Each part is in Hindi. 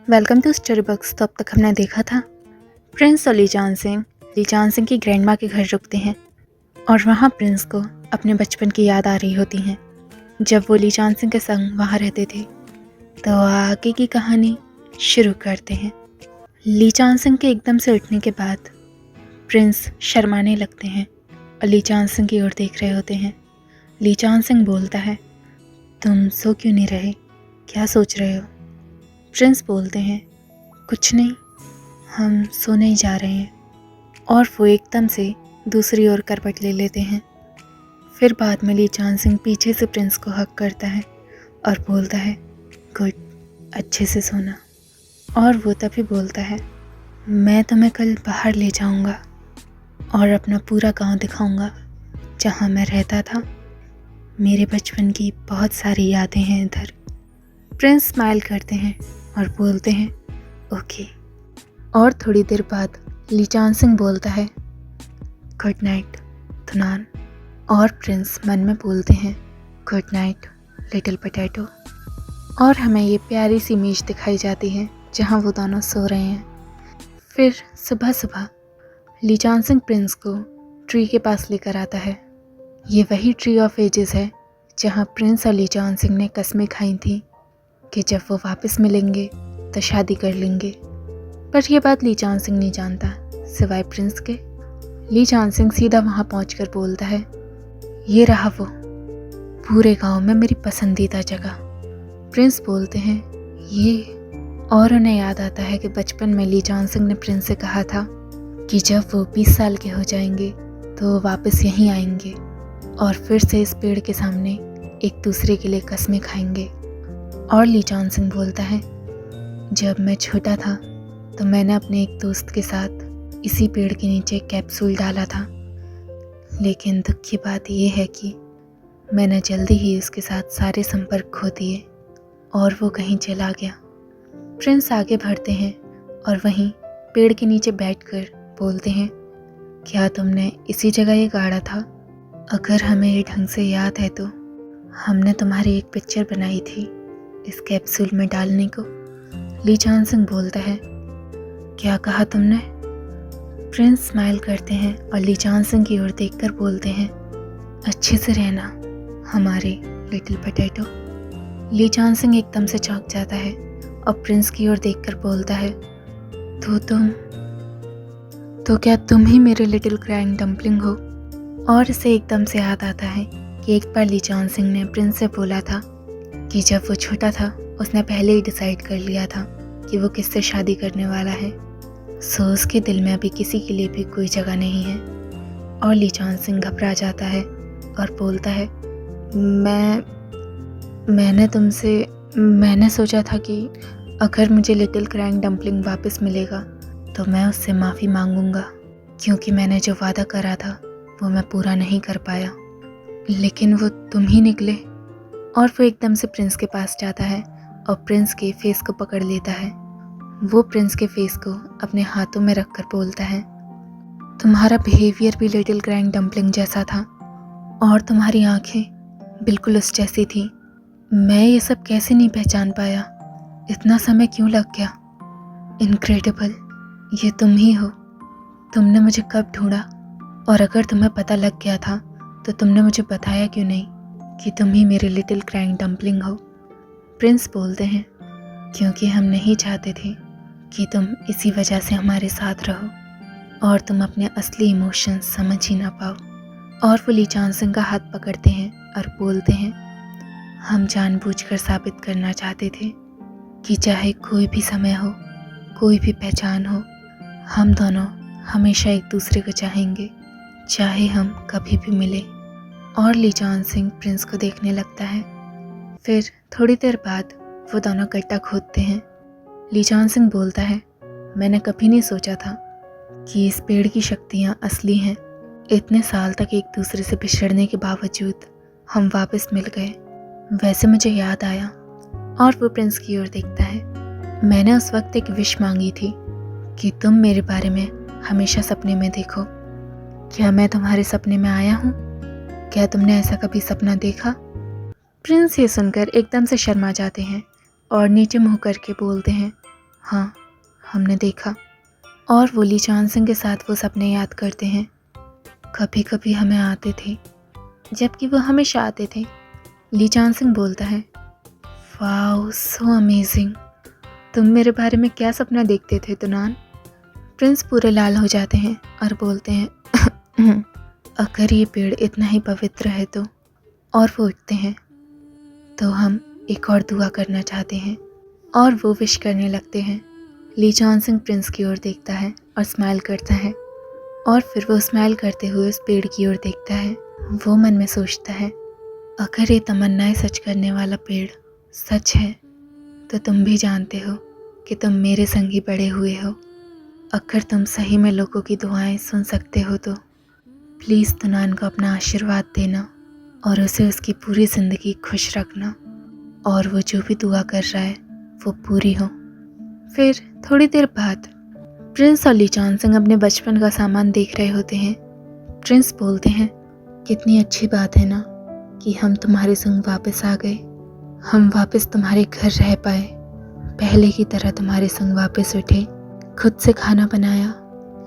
Welcome to story box. तो अब तक हमने देखा था प्रिंस और ली जान सिंह की ग्रैंड माँ के घर रुकते हैं और वहाँ प्रिंस को अपने बचपन की याद आ रही होती हैं जब वो ली जान सिंह के संग वहाँ रहते थे। तो आगे की कहानी शुरू करते हैं। ली जान सिंह के एकदम से उठने के बाद प्रिंस शर्माने लगते हैं और ली जान सिंह की ओर देख रहे होते हैं। ली जान सिंह बोलता है, तुम सो क्यों नहीं रहे, क्या सोच रहे हो? प्रिंस बोलते हैं, कुछ नहीं, हम सोने ही जा रहे हैं। और वो एकदम से दूसरी ओर करवट ले लेते हैं। फिर बाद में ली जान सिंह पीछे से प्रिंस को हक करता है और बोलता है, गुड, अच्छे से सोना। और वो तभी बोलता है, मैं तुम्हें कल बाहर ले जाऊंगा और अपना पूरा गांव दिखाऊंगा जहां मैं रहता था। मेरे बचपन की बहुत सारी यादें हैं इधर। प्रिंस स्माइल करते हैं और बोलते हैं, ओके। और थोड़ी देर बाद ली जान सिंह बोलता है, गुड नाइट धुनान। और प्रिंस मन में बोलते हैं, गुड नाइट लिटिल पोटैटो। और हमें ये प्यारी सी इमेज दिखाई जाती है जहाँ वो दोनों सो रहे हैं। फिर सुबह सुबह ली जान सिंह प्रिंस को ट्री के पास लेकर आता है। ये वही ट्री ऑफ एजेस है जहाँ प्रिंस और ली जान सिंह ने कस्में खाई थी कि जब वो वापस मिलेंगे तो शादी कर लेंगे। पर यह बात ली जान सिंह नहीं जानता सिवाय प्रिंस के। ली जान सिंह सीधा वहाँ पहुँचकर बोलता है, ये रहा वो, पूरे गांव में मेरी पसंदीदा जगह। प्रिंस बोलते हैं, ये। और उन्हें याद आता है कि बचपन में ली जान सिंह ने प्रिंस से कहा था कि जब वो 20 साल के हो जाएंगे तो वो वापस यहीं आएंगे और फिर से इस पेड़ के सामने एक दूसरे के लिए कस्में खाएंगे। और ली जान सिंह बोलता है, जब मैं छोटा था तो मैंने अपने एक दोस्त के साथ इसी पेड़ के नीचे कैप्सूल डाला था, लेकिन दुख की बात यह है कि मैंने जल्दी ही उसके साथ सारे संपर्क खो दिए और वो कहीं चला गया। प्रिंस आगे बढ़ते हैं और वहीं पेड़ के नीचे बैठकर बोलते हैं, क्या तुमने इसी जगह ये गाड़ा था? अगर हमें ये ढंग से याद है तो हमने तुम्हारी एक पिक्चर बनाई थी इस कैप्सूल में डालने को। ली जान सिंह बोलता है, क्या कहा तुमने? प्रिंस स्माइल करते हैं और ली जान सिंह की ओर देखकर बोलते हैं, अच्छे से रहना हमारे लिटिल पोटैटो। ली जान सिंह एकदम से चौंक जाता है और प्रिंस की ओर देखकर बोलता है, तो क्या तुम ही मेरे लिटिल क्राइंग डम्पलिंग हो? और इसे एकदम से याद आता है कि एक बार ली जान सिंह ने प्रिंस से बोला था कि जब वो छोटा था उसने पहले ही डिसाइड कर लिया था कि वो किससे शादी करने वाला है। सो उसके दिल में अभी किसी के लिए भी कोई जगह नहीं है। और ली जान सिंह घबरा जाता है और बोलता है, मैंने सोचा था कि अगर मुझे लिटिल क्राइंग डम्पलिंग वापस मिलेगा तो मैं उससे माफ़ी मांगूंगा, क्योंकि मैंने जो वादा करा था वो मैं पूरा नहीं कर पाया, लेकिन वो तुम ही निकले। और वो एकदम से प्रिंस के पास जाता है और प्रिंस के फेस को पकड़ लेता है। वो प्रिंस के फेस को अपने हाथों में रखकर बोलता है, तुम्हारा बिहेवियर भी लिटिल क्राइंग डम्पलिंग जैसा था और तुम्हारी आंखें बिल्कुल उस जैसी थी। मैं ये सब कैसे नहीं पहचान पाया? इतना समय क्यों लग गया? इनक्रेडिबल, ये तुम ही हो। तुमने मुझे कब ढूंढा? और अगर तुम्हें पता लग गया था तो तुमने मुझे बताया क्यों नहीं कि तुम ही मेरे लिटिल क्राइंग डम्पलिंग हो? प्रिंस बोलते हैं, क्योंकि हम नहीं चाहते थे कि तुम इसी वजह से हमारे साथ रहो और तुम अपने असली इमोशंस समझ ही ना पाओ। और वो ली जान सिंह का हाथ पकड़ते हैं और बोलते हैं, हम जानबूझकर साबित करना चाहते थे कि चाहे कोई भी समय हो, कोई भी पहचान हो, हम दोनों हमेशा एक दूसरे को चाहेंगे, चाहे हम कभी भी मिले। और ली जान सिंह प्रिंस को देखने लगता है। फिर थोड़ी देर बाद वो दोनों गड्ढा खोदते हैं। ली जान सिंह बोलता है, मैंने कभी नहीं सोचा था कि इस पेड़ की शक्तियाँ असली हैं। इतने साल तक एक दूसरे से बिछड़ने के बावजूद हम वापस मिल गए। वैसे मुझे याद आया। और वो प्रिंस की ओर देखता है, मैंने उस वक्त एक विश मांगी थी कि तुम मेरे बारे में हमेशा सपने में देखो। क्या मैं तुम्हारे सपने में आया हूँ? क्या तुमने ऐसा कभी सपना देखा? प्रिंस ये सुनकर एकदम से शर्मा जाते हैं और नीचे मुँह करके बोलते हैं, हाँ, हमने देखा। और वो ली चान सिंह के साथ वो सपने याद करते हैं। कभी कभी हमें आते थे, जबकि वो हमेशा आते थे। ली चान सिंह बोलता है, वाओ सो अमेजिंग, तुम मेरे बारे में क्या सपना देखते थे तुनान? प्रिंस पूरे लाल हो जाते हैं और बोलते हैं अगर ये पेड़ इतना ही पवित्र है तो। और वो उठते हैं। तो हम एक और दुआ करना चाहते हैं और वो विश करने लगते हैं। ली चान सिंह प्रिंस की ओर देखता है और स्माइल करता है, और फिर वो स्माइल करते हुए उस पेड़ की ओर देखता है। वो मन में सोचता है, अगर ये तमन्नाएं सच करने वाला पेड़ सच है तो तुम भी जानते हो कि तुम मेरे संग ही बड़े हुए हो। अगर तुम सही में लोगों की दुआएं सुन सकते हो तो प्लीज़ तुनान को अपना आशीर्वाद देना और उसे उसकी पूरी ज़िंदगी खुश रखना, और वो जो भी दुआ कर रहा है वो पूरी हो। फिर थोड़ी देर बाद प्रिंस और ली चान सिंह अपने बचपन का सामान देख रहे होते हैं। प्रिंस बोलते हैं, कितनी अच्छी बात है ना कि हम तुम्हारे संग वापस आ गए। हम वापस तुम्हारे घर रह पाए, पहले की तरह तुम्हारे संग वापस उठे, खुद से खाना बनाया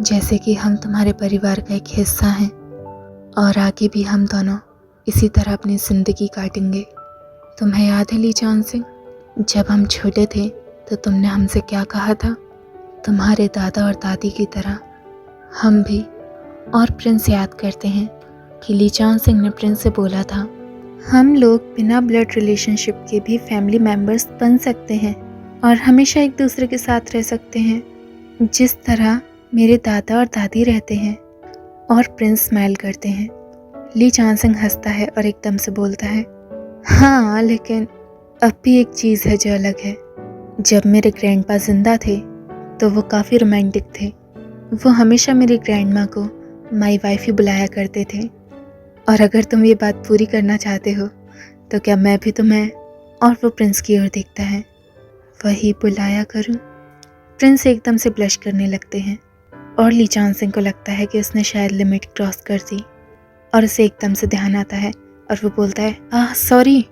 जैसे कि हम तुम्हारे परिवार का एक हिस्सा हैं, और आगे भी हम दोनों इसी तरह अपनी ज़िंदगी काटेंगे। तुम्हें याद है ली चान सिंह, जब हम छोटे थे तो तुमने हमसे क्या कहा था? तुम्हारे दादा और दादी की तरह हम भी। और प्रिंस याद करते हैं कि ली चान सिंह ने प्रिंस से बोला था, हम लोग बिना ब्लड रिलेशनशिप के भी फैमिली मेम्बर्स बन सकते हैं और हमेशा एक दूसरे के साथ रह सकते हैं, जिस तरह मेरे दादा और दादी रहते हैं। और प्रिंस स्माइल करते हैं। ली चान सिंह हंसता है और एकदम से बोलता है, हाँ लेकिन अब भी एक चीज़ है जो अलग है। जब मेरे ग्रैंडपा जिंदा थे तो वो काफ़ी रोमांटिक थे। वो हमेशा मेरी ग्रैंडमा को माई वाइफ ही बुलाया करते थे। और अगर तुम ये बात पूरी करना चाहते हो तो क्या मैं भी तुम्हें, और वो प्रिंस की ओर देखता है, वही बुलाया करूं? प्रिंस एकदम से ब्लश करने लगते हैं और ली चान सिंह को लगता है कि उसने शायद लिमिट क्रॉस कर दी, और उसे एकदम से ध्यान आता है और वो बोलता है, सॉरी,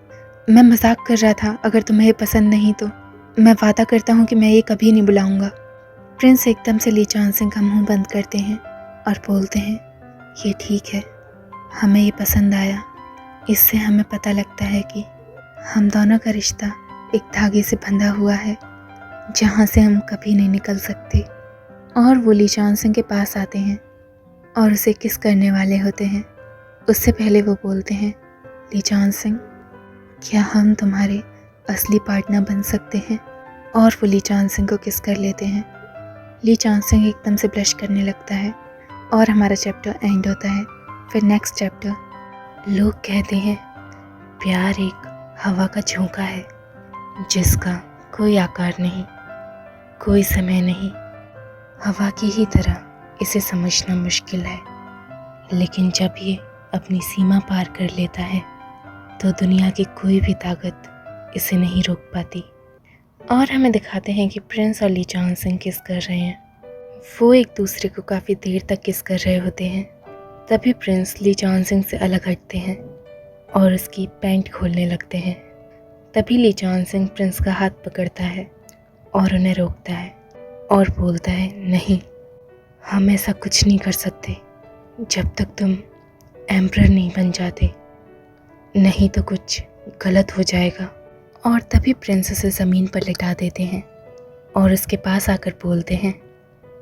मैं मजाक कर रहा था। अगर तुम्हें ये पसंद नहीं तो मैं वादा करता हूँ कि मैं ये कभी नहीं बुलाऊंगा। प्रिंस एकदम से ली चान सिंह का मुंह बंद करते हैं और बोलते हैं, ये ठीक है, हमें ये पसंद आया। इससे हमें पता लगता है कि हम दोनों का रिश्ता एक धागे से बंधा हुआ है जहाँ से हम कभी नहीं निकल सकते। और वो ली चान सिंह के पास आते हैं और उसे किस करने वाले होते हैं। उससे पहले वो बोलते हैं, ली चान सिंह, क्या हम तुम्हारे असली पार्टनर बन सकते हैं? और वो ली चान सिंह को किस कर लेते हैं। ली चान सिंह एकदम से ब्लश करने लगता है और हमारा चैप्टर एंड होता है। फिर नेक्स्ट चैप्टर, लोग कहते हैं प्यार एक हवा का झोंका है जिसका कोई आकार नहीं, कोई समय नहीं। हवा की ही तरह इसे समझना मुश्किल है, लेकिन जब ये अपनी सीमा पार कर लेता है तो दुनिया की कोई भी ताकत इसे नहीं रोक पाती। और हमें दिखाते हैं कि प्रिंस और ली चान सिंह किस कर रहे हैं। वो एक दूसरे को काफ़ी देर तक किस कर रहे होते हैं। तभी प्रिंस ली चान सिंह से अलग हटते हैं और उसकी पैंट खोलने लगते हैं। तभी ली चान सिंह प्रिंस का हाथ पकड़ता है और उन्हें रोकता है और बोलता है, नहीं, हम ऐसा कुछ नहीं कर सकते जब तक तुम एम्परर नहीं बन जाते, नहीं तो कुछ गलत हो जाएगा। और तभी प्रिंस उसे ज़मीन पर लिटा देते हैं और उसके पास आकर बोलते हैं,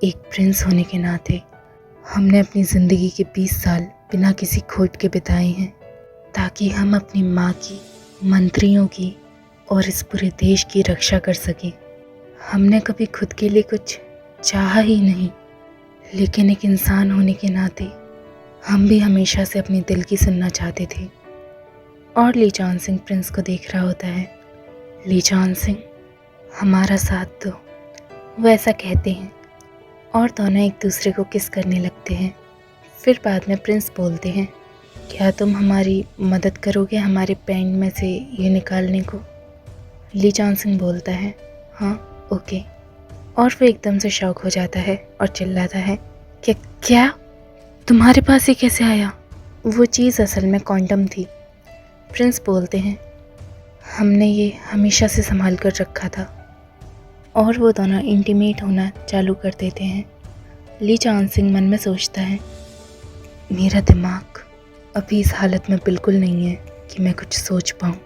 एक प्रिंस होने के नाते हमने अपनी ज़िंदगी के 20 साल बिना किसी खोट के बिताए हैं ताकि हम अपनी माँ की, मंत्रियों की और इस पूरे देश की रक्षा कर सकें। हमने कभी खुद के लिए कुछ चाहा ही नहीं, लेकिन एक इंसान होने के नाते हम भी हमेशा से अपने दिल की सुनना चाहते थे। और ली चान सिंह प्रिंस को देख रहा होता है। ली चान सिंह, हमारा साथ दो, वो ऐसा कहते हैं और दोनों एक दूसरे को किस करने लगते हैं। फिर बाद में प्रिंस बोलते हैं, क्या तुम हमारी मदद करोगे हमारे पैंट में से ये निकालने को? ली चान सिंह बोलता है, हाँ ओके। और वो एकदम से शॉक हो जाता है और चिल्लाता है, क्या तुम्हारे पास ये कैसे आया? वो चीज़ असल में कॉन्डम थी। प्रिंस बोलते हैं, हमने ये हमेशा से संभाल कर रखा था। और वो दोनों इंटीमेट होना चालू कर देते हैं। ली चान सिंह मन में सोचता है, मेरा दिमाग अभी इस हालत में बिल्कुल नहीं है कि मैं कुछ सोच पाऊँ।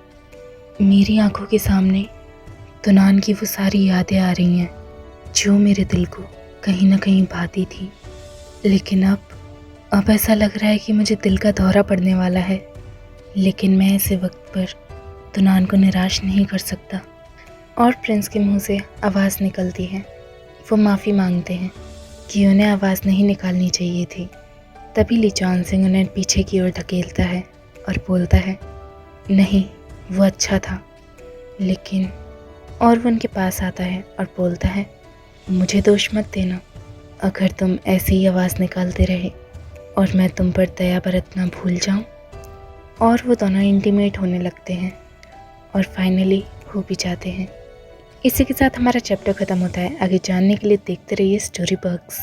मेरी आंखों के सामने तुनान की वो सारी यादें आ रही हैं जो मेरे दिल को कहीं ना कहीं भाती थी, लेकिन अब ऐसा लग रहा है कि मुझे दिल का दौरा पड़ने वाला है। लेकिन मैं ऐसे वक्त पर तुनान को निराश नहीं कर सकता। और प्रिंस के मुंह से आवाज़ निकलती है। वो माफ़ी मांगते हैं कि उन्हें आवाज़ नहीं निकालनी चाहिए थी। तभी ली चान सिंह उन्हें पीछे की ओर धकेलता है और बोलता है, नहीं वो अच्छा था लेकिन। और वो उनके पास आता है और बोलता है, मुझे दोष मत देना अगर तुम ऐसी ही आवाज़ निकालते रहे और मैं तुम पर दया बरतना भूल जाऊं। और वो दोनों इंटीमेट होने लगते हैं और फाइनली हो भी जाते हैं। इसी के साथ हमारा चैप्टर ख़त्म होता है। आगे जानने के लिए देखते रहिए स्टोरी बग्स।